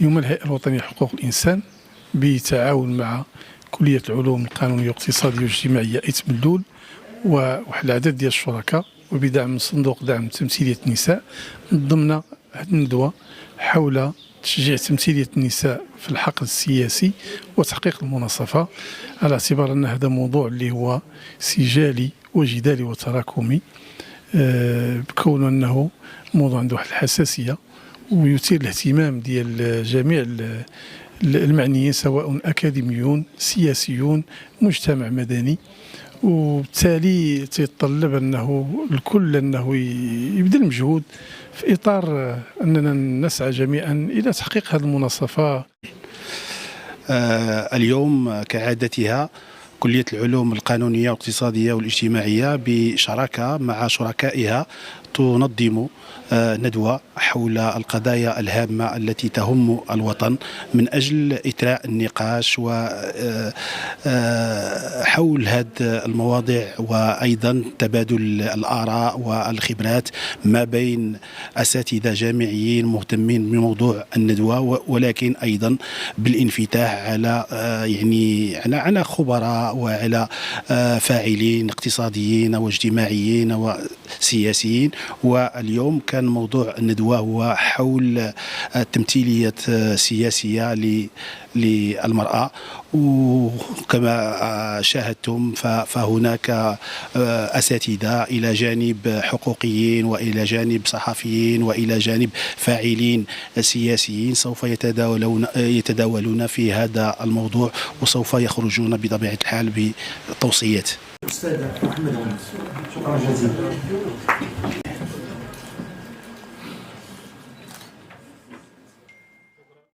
اليوم الهيئة الوطنية لحقوق الإنسان بالتعاون مع كلية العلوم القانونية والاقتصادية والاجتماعية إتم اللول وواحد العدد ديال الشركاء وبدعم من صندوق دعم تمثيلية النساء ضمن هذه الندوة حول تشجيع تمثيلية النساء في الحقل السياسي وتحقيق المناصفة، على اعتبار أن هذا موضوع اللي هو سجالي وجدالي وتراكمي، بكون أنه موضوع عنده واحد الحساسية ويثير الاهتمام ديال جميع المعنيين سواء أكاديميون سياسيون مجتمع مدني، وبالتالي تيتطلب أنه الكل أنه يبذل مجهود في إطار أننا نسعى جميعا إلى تحقيق هذه المناصفة. اليوم كعادتها كلية العلوم القانونية والاقتصادية والاجتماعية بشراكة مع شركائها تنظم ندوة حول القضايا الهامة التي تهم الوطن من أجل إثراء النقاش حول هذه المواضيع، وأيضا تبادل الآراء والخبرات ما بين أساتذة جامعيين مهتمين بموضوع الندوة، ولكن أيضا بالانفتاح على خبراء وعلى فاعلين اقتصاديين واجتماعيين وسياسيين. واليوم كان موضوع الندوة هو حول التمثيلية السياسية للمرأة، وكما شاهدتم فهناك أساتذة إلى جانب حقوقيين وإلى جانب صحفيين وإلى جانب فاعلين سياسيين سوف يتداولون في هذا الموضوع، وسوف يخرجون بطبيعة الحال بتوصيات. أستاذ محمد، شكرا جزيلا.